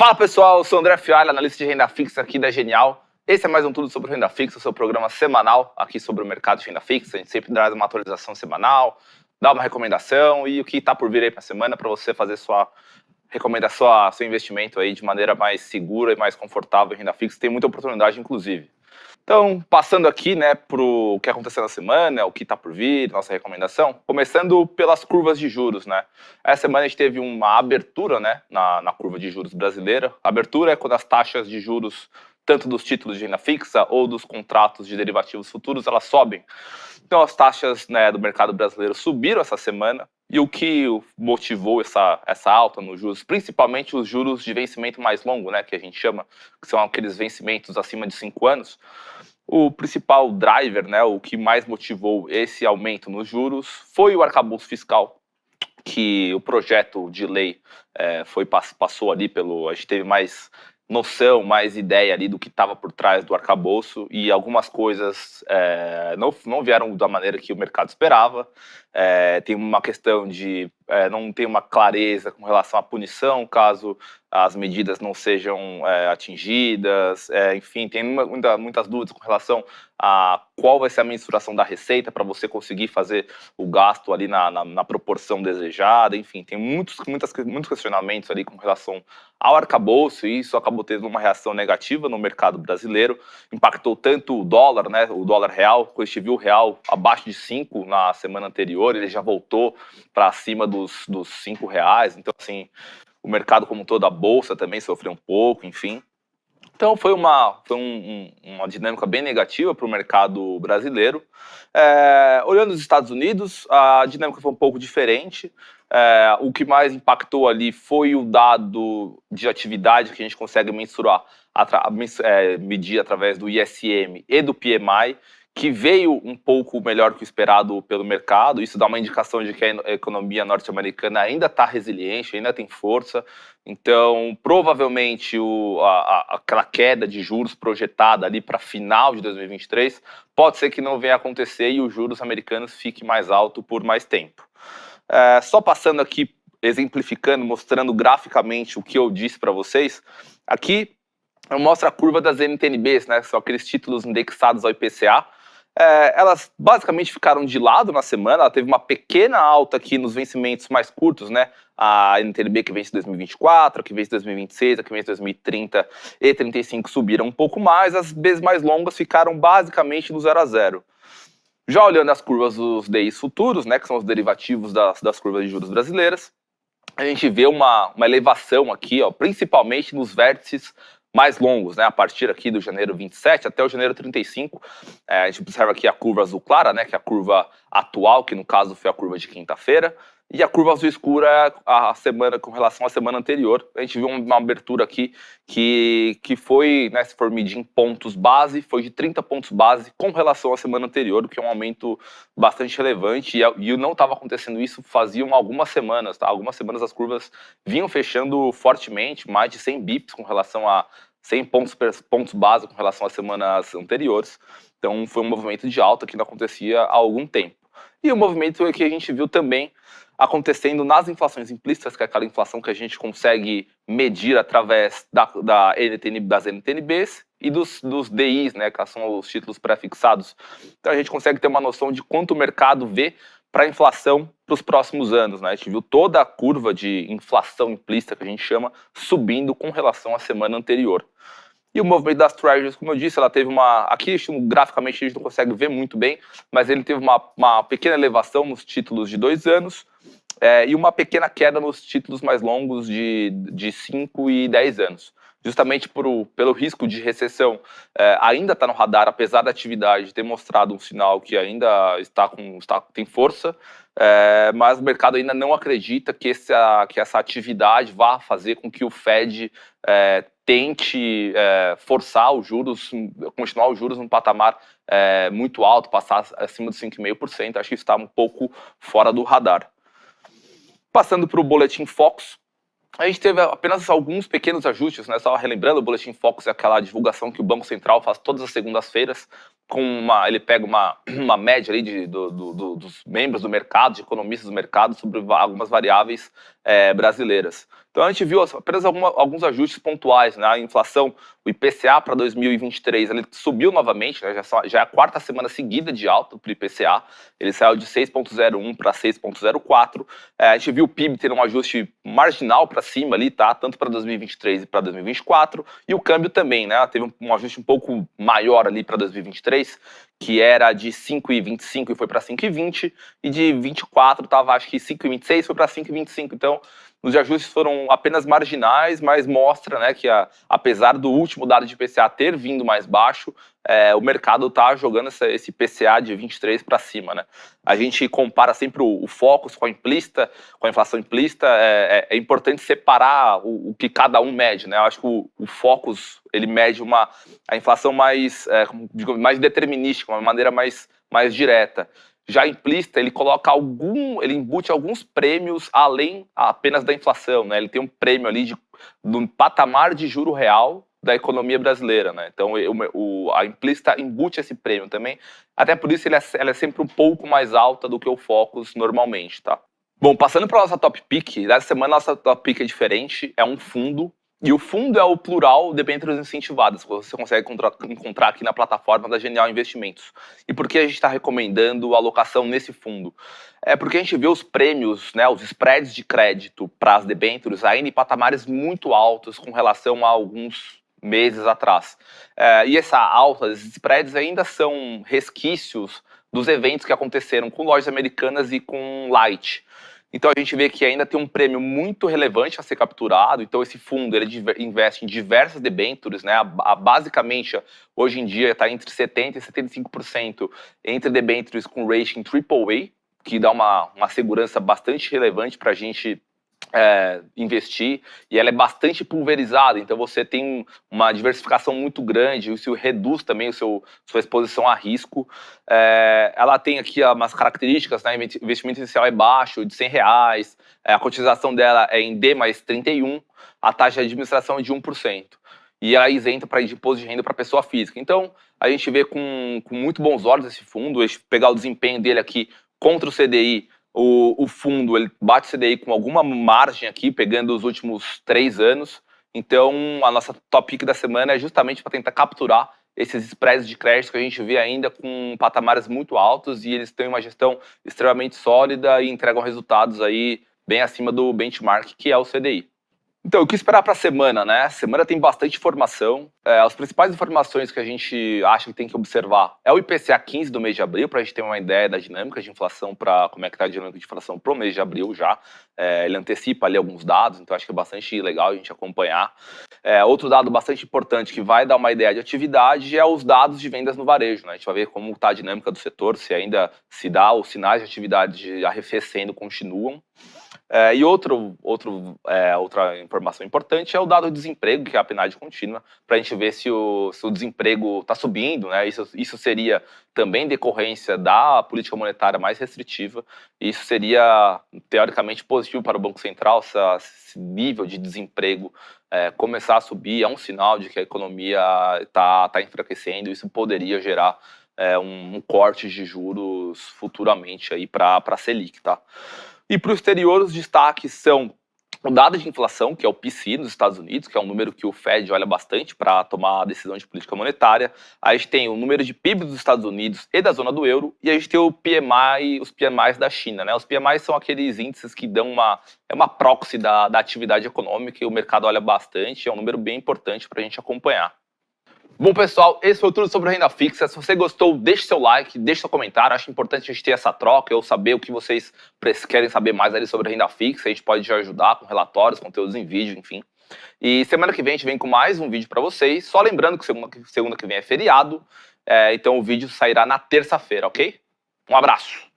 Fala pessoal, eu sou o André Fialho, analista de renda fixa aqui da Genial. Esse é mais um Tudo sobre Renda Fixa, o seu programa semanal aqui sobre o mercado de renda fixa. A gente sempre traz uma atualização semanal, dá uma recomendação e o que está por vir aí para a semana para você fazer sua recomendação, seu investimento aí de maneira mais segura e mais confortável em renda fixa. Tem muita oportunidade, inclusive. Então, passando aqui, né, para o que aconteceu na semana, o que está por vir, nossa recomendação, começando pelas curvas de juros, né? Essa semana a gente teve uma abertura, né, na curva de juros brasileira. A abertura é quando as taxas de juros, tanto dos títulos de renda fixa ou dos contratos de derivativos futuros, elas sobem. Então, as taxas, né, do mercado brasileiro subiram essa semana. E o que motivou essa alta nos juros, principalmente os juros de vencimento mais longo, né, que a gente chama, que são aqueles vencimentos acima de 5 anos, o principal driver, né, o que mais motivou esse aumento nos juros foi o arcabouço fiscal, que o projeto de lei passou ali pelo... A gente teve mais noção, mais ideia ali do que estava por trás do arcabouço e algumas coisas não vieram da maneira que o mercado esperava. Tem uma questão de não ter uma clareza com relação à punição caso as medidas não sejam atingidas, enfim, tem muitas dúvidas com relação a qual vai ser a mensuração da receita para você conseguir fazer o gasto ali na proporção desejada, enfim, tem muitos questionamentos ali com relação ao arcabouço, e isso acabou tendo uma reação negativa no mercado brasileiro, impactou tanto o dólar, né, o dólar real, quando a gente viu o real abaixo de 5 na semana anterior, ele já voltou para acima dos 5 reais, então assim, o mercado como todo, a bolsa também sofreu um pouco, enfim. Então foi uma dinâmica bem negativa para o mercado brasileiro. Olhando os Estados Unidos, a dinâmica foi um pouco diferente. O que mais impactou ali foi o dado de atividade que a gente consegue mensurar, medir através do ISM e do PMI, que veio um pouco melhor que o esperado pelo mercado. Isso dá uma indicação de que a economia norte-americana ainda está resiliente, ainda tem força. Então, provavelmente, aquela queda de juros projetada ali para final de 2023, pode ser que não venha a acontecer e os juros americanos fiquem mais alto por mais tempo. Só passando aqui, exemplificando, mostrando graficamente o que eu disse para vocês, aqui eu mostro a curva das NTNBs, né, que são aqueles títulos indexados ao IPCA. Elas basicamente ficaram de lado na semana. Ela teve uma pequena alta aqui nos vencimentos mais curtos, né? A NTNB que vence 2024, a que vence 2026, a que vence 2030 e 35 subiram um pouco mais. As Bs mais longas ficaram basicamente no 0 a 0. Já olhando as curvas dos DIs futuros, né, que são os derivativos das curvas de juros brasileiras, a gente vê uma elevação aqui, ó, principalmente nos vértices mais longos, né, a partir aqui do janeiro 27 até o janeiro 35, a gente observa aqui a curva azul clara, né, que é a curva atual, que no caso foi a curva de quinta-feira, e a curva azul escura a semana com relação à semana anterior. A gente viu uma abertura aqui que foi, né, se for medir em pontos base, foi de 30 pontos base com relação à semana anterior, o que é um aumento bastante relevante, e não estava acontecendo isso faziam algumas semanas, tá? Algumas semanas as curvas vinham fechando fortemente, mais de 100 bips com relação a 100 pontos base com relação às semanas anteriores. Então foi um movimento de alta que não acontecia há algum tempo. E o movimento que a gente viu também acontecendo nas inflações implícitas, que é aquela inflação que a gente consegue medir através das NTNBs e dos DIs, né, que são os títulos pré-fixados. Então a gente consegue ter uma noção de quanto o mercado vê para a inflação para os próximos anos, né? A gente viu toda a curva de inflação implícita, que a gente chama, subindo com relação à semana anterior. E o movimento das Treasuries, como eu disse, ela teve aqui graficamente a gente não consegue ver muito bem, mas ele teve uma pequena elevação nos títulos de 2 anos e uma pequena queda nos títulos mais longos de 5 e 10 anos. Justamente pelo risco de recessão ainda está no radar, apesar da atividade ter mostrado um sinal que ainda tem força, mas o mercado ainda não acredita que essa atividade vá fazer com que o Fed tente forçar os juros, continuar os juros num patamar muito alto, passar acima dos 5,5%. Acho que isso está um pouco fora do radar. Passando para o Boletim Focus, a gente teve apenas alguns pequenos ajustes, né? Só relembrando, o Boletim Focus é aquela divulgação que o Banco Central faz todas as segundas-feiras, ele pega uma média ali dos membros do mercado, de economistas do mercado, sobre algumas variáveis brasileiras. Então a gente viu apenas alguns ajustes pontuais, né? A inflação, o IPCA para 2023, ele subiu novamente, né? Já é a quarta semana seguida de alta para o IPCA, ele saiu de 6,01 para 6,04. A gente viu o PIB ter um ajuste marginal para cima ali, tá? Tanto para 2023 e para 2024, e o câmbio também, né? Teve um ajuste um pouco maior ali para 2023, que era de 5,25 e foi para 5,20, e de 24 estava acho que 5,26 foi para 5,25. Então os ajustes foram apenas marginais, mas mostra, né, que apesar do último dado de IPCA ter vindo mais baixo, o mercado está jogando esse IPCA de 23 para cima, né? A gente compara sempre o Focus com a implícita, com a inflação implícita. É importante separar o que cada um mede, né? Eu acho que o Focus ele mede a inflação mais determinística, uma maneira mais direta. Já implícita, ele coloca ele embute alguns prêmios além apenas da inflação, né? Ele tem um prêmio ali do patamar de juro real da economia brasileira, né? Então a implícita embute esse prêmio também, até por isso ela é sempre um pouco mais alta do que o Focus normalmente, tá? Bom, passando para a nossa top pick, dessa semana a nossa top pick é diferente, é um fundo. E o fundo é o plural de debêntures incentivadas, que você consegue encontrar aqui na plataforma da Genial Investimentos. E por que a gente está recomendando a alocação nesse fundo? É porque a gente vê os prêmios, né, os spreads de crédito para as debêntures ainda em patamares muito altos com relação a alguns meses atrás. E essa alta, esses spreads ainda são resquícios dos eventos que aconteceram com lojas americanas e com Light. Então a gente vê que ainda tem um prêmio muito relevante a ser capturado. Então esse fundo ele investe em diversas debêntures, né? Basicamente, hoje em dia está entre 70% e 75% entre debêntures com rating AAA, que dá uma segurança bastante relevante para a gente investir, e ela é bastante pulverizada, então você tem uma diversificação muito grande, isso reduz também sua exposição a risco. Ela tem aqui umas características, né? Investimento inicial é baixo, de R$100, a cotização dela é em D mais 31, a taxa de administração é de 1%, e ela é isenta para imposto de renda para pessoa física. Então a gente vê com muito bons olhos esse fundo. A gente pegar o desempenho dele aqui contra o CDI, o fundo ele bate o CDI com alguma margem aqui, pegando os últimos 3 anos. Então, a nossa top pick da semana é justamente para tentar capturar esses spreads de crédito que a gente vê ainda com patamares muito altos, e eles têm uma gestão extremamente sólida e entregam resultados aí bem acima do benchmark, que é o CDI. Então, o que esperar para a semana, né? A semana tem bastante informação. As principais informações que a gente acha que tem que observar é o IPCA 15 do mês de abril, para a gente ter uma ideia da dinâmica de inflação, para como é que está a dinâmica de inflação para o mês de abril já. Ele antecipa ali alguns dados, então acho que é bastante legal a gente acompanhar. Outro dado bastante importante que vai dar uma ideia de atividade é os dados de vendas no varejo, né? A gente vai ver como está a dinâmica do setor, se ainda se dá, os sinais de atividade arrefecendo continuam. E outra informação importante é o dado de desemprego, que é a PNAD contínua, para a gente ver se o desemprego está subindo, né? Isso seria também decorrência da política monetária mais restritiva. Isso seria, teoricamente, positivo para o Banco Central, se esse nível de desemprego começar a subir. É um sinal de que a economia está enfraquecendo. Isso poderia gerar um corte de juros futuramente aí para a Selic, tá? E para o exterior, os destaques são o dado de inflação, que é o PCI nos Estados Unidos, que é um número que o Fed olha bastante para tomar a decisão de política monetária. A gente tem o número de PIB dos Estados Unidos e da zona do euro, e a gente tem os PMIs da China, né? Os PMIs são aqueles índices que dão uma proxy da atividade econômica, e o mercado olha bastante, é um número bem importante para a gente acompanhar. Bom, pessoal, esse foi tudo sobre renda fixa. Se você gostou, deixe seu like, deixe seu comentário. Acho importante a gente ter essa troca, eu saber o que vocês querem saber mais ali sobre renda fixa. A gente pode te ajudar com relatórios, conteúdos em vídeo, enfim. E semana que vem a gente vem com mais um vídeo para vocês. Só lembrando que segunda que vem é feriado, então o vídeo sairá na terça-feira, ok? Um abraço!